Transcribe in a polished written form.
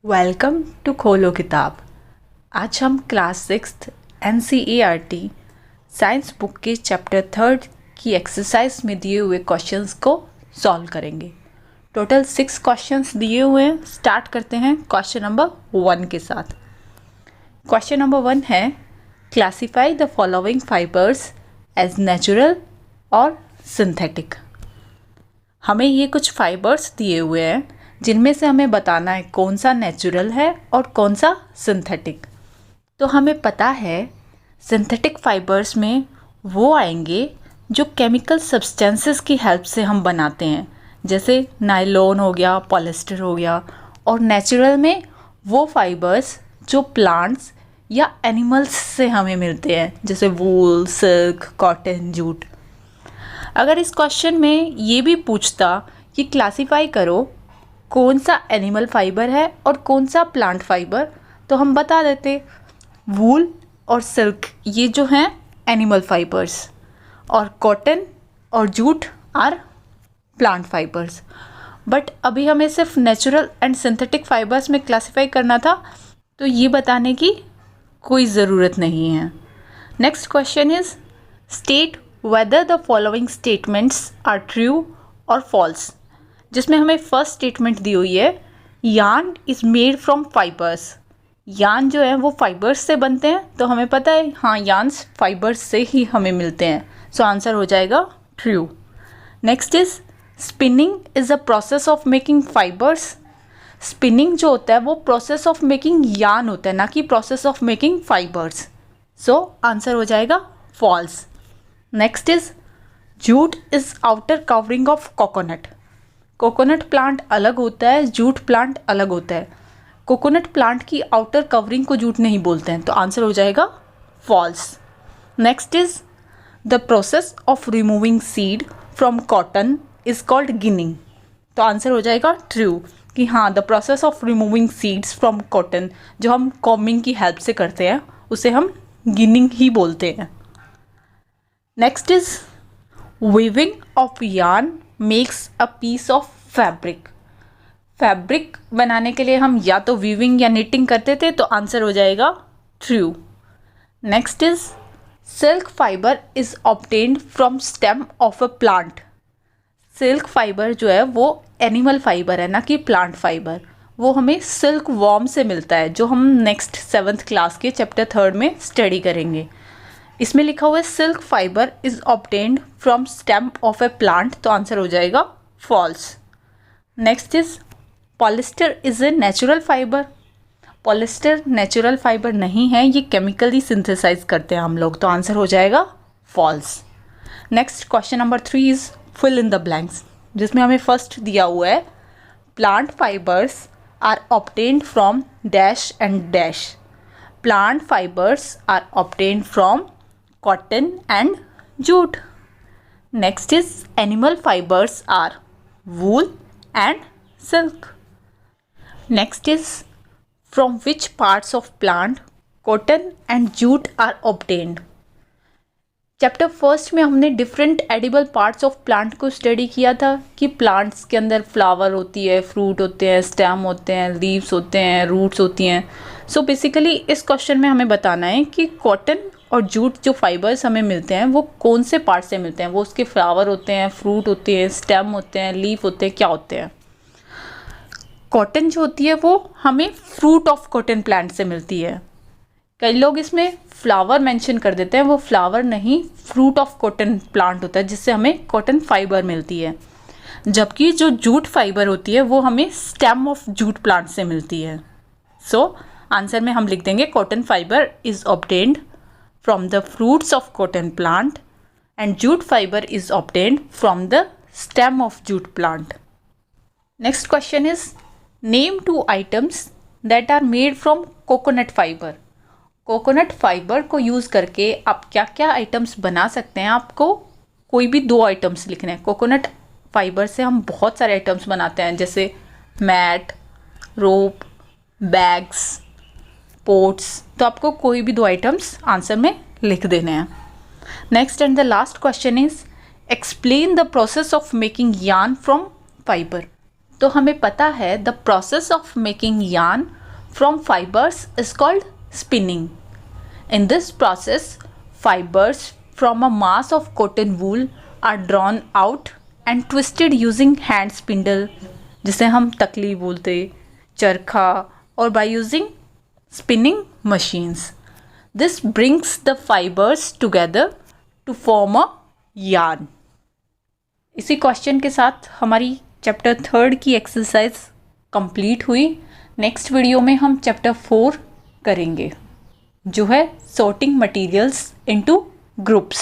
Welcome to खोलो किताब। आज हम क्लास 6 NCERT साइंस बुक के चैप्टर 3 की एक्सरसाइज में दिए हुए क्वेश्चंस को सॉल्व करेंगे। टोटल 6 क्वेश्चंस दिए हुए हैं। स्टार्ट करते हैं क्वेश्चन नंबर 1 के साथ। क्वेश्चन नंबर 1 है, classify the following fibres as natural और सिंथेटिक। हमें ये कुछ फाइबर्स दिए हुए हैं जिनमें से हमें बताना है कौन सा नेचुरल है और कौन सा सिंथेटिक। तो हमें पता है सिंथेटिक फाइबर्स में वो आएंगे जो केमिकल सब्सटेंसेस की हेल्प से हम बनाते हैं, जैसे नायलॉन हो गया, पॉलिएस्टर हो गया। और नेचुरल में वो फाइबर्स जो प्लांट्स या एनिमल्स से हमें मिलते हैं, जैसे वूल, सिल्क, कॉटन, जूट। अगर इस क्वेश्चन में ये भी पूछता कि क्लासीफाई करो कौन सा एनिमल फाइबर है और कौन सा प्लांट फाइबर, तो हम बता देते वूल और सिल्क ये जो हैं एनिमल फाइबर्स, और कॉटन और jute are plant fibres. But अभी हमें सिर्फ नेचुरल एंड सिंथेटिक फाइबर्स में क्लासीफाई करना था, तो ये बताने की कोई ज़रूरत नहीं है। Next question is, state whether the following statements are true और फॉल्स। जिसमें हमें फर्स्ट स्टेटमेंट दी हुई है, yarn is made from fibres. Yarn जो है वो फाइबर्स से बनते हैं, तो हमें पता है हाँ यार्न्स फाइबर्स से ही हमें मिलते हैं, सो आंसर हो जाएगा true. Next is, spinning is a process of making fibres. Spinning जो होता है वो प्रोसेस ऑफ मेकिंग यार्न होता है, ना कि process of making fibres, so answer हो जाएगा false. Next is, jute is outer covering of coconut. Coconut plant अलग होता है, जूट प्लांट अलग होता है। कोकोनट प्लांट की आउटर कवरिंग को जूट नहीं बोलते हैं, तो आंसर हो जाएगा false. Next is, the process of removing seed from cotton is called ginning. तो आंसर हो जाएगा ट्रू कि हाँ, the process of removing seeds from cotton जो हम कॉम्बिंग की हेल्प से करते हैं उसे हम गिनिंग ही बोलते हैं। Next is, weaving of yarn makes a piece of fabric. Fabric बनाने के लिए हम या तो वीविंग या निटिंग करते थे, तो आंसर हो जाएगा true. Next is, silk fibre is obtained from stem of a plant. Silk fibre जो है वो एनिमल फाइबर है, ना कि प्लांट फाइबर। वो हमें सिल्क वॉर्म से मिलता है, जो हम नेक्स्ट 7th क्लास के चैप्टर 3 में स्टडी करेंगे। इसमें लिखा हुआ है silk fibre is obtained from stem of a plant, तो आंसर हो जाएगा false. Next is, polyester is a natural fibre. Polyester natural fibre नहीं है, ये केमिकली सिंथेसाइज करते हैं हम लोग, तो आंसर हो जाएगा false. Next question number 3 is fill in the blanks, जिसमें हमें फर्स्ट दिया हुआ है, plant fibres are obtained from dash and dash. Plant fibres are obtained from cotton and jute. Next is, animal fibers are wool and silk. Next is, from which parts of plant cotton and jute are obtained. Chapter first में हमने different edible parts of plant को study किया था कि plants के अंदर flower होती है, फ्रूट होते हैं, स्टेम होते हैं, लीव्स होते हैं, रूट्स होती हैं। सो बेसिकली इस क्वेश्चन में हमें बताना है कि कॉटन और जूट जो फाइबर्स हमें मिलते हैं वो कौन से पार्ट से मिलते हैं। वो उसके फ्लावर होते हैं, फ्रूट होते हैं, स्टेम होते हैं, लीफ होते हैं, क्या होते हैं। कॉटन जो होती है वो हमें फ्रूट ऑफ कॉटन प्लांट से मिलती है। कई लोग इसमें फ्लावर मेंशन कर देते हैं, वो फ्लावर नहीं, फ्रूट ऑफ कॉटन प्लांट होता है जिससे हमें कॉटन फाइबर मिलती है। जबकि जो जूट फाइबर होती है वो हमें स्टेम ऑफ जूट प्लांट से मिलती है। सो आंसर में हम लिख देंगे cotton fibre is obtained from the fruits of cotton plant and jute fiber is obtained from the stem of jute plant. Next question is, name 2 items that are made from coconut fiber. Coconut fibre को use करके आप क्या क्या items बना सकते हैं। आपको कोई भी 2 आइटम्स लिखने हैं। कोकोनट फाइबर से हम बहुत सारे आइटम्स बनाते हैं, जैसे मैट, रोप, बैग्स, पोट्स। तो आपको कोई भी 2 आइटम्स आंसर में लिख देने हैं। Next and the last question is, explain the process of making yarn from fibre. तो हमें पता है the process of making yarn from fibres is called spinning. In this process, fibers from a mass of cotton wool are drawn out and twisted using hand spindle, जिसे हम तकली बोलते, चरखा, और by using spinning machines. This brings the fibers together to form a yarn. इसी question के साथ हमारी चैप्टर 3 की एक्सरसाइज कंप्लीट हुई. नेक्स्ट वीडियो में हम चैप्टर 4 करेंगे, जो है sorting materials into groups.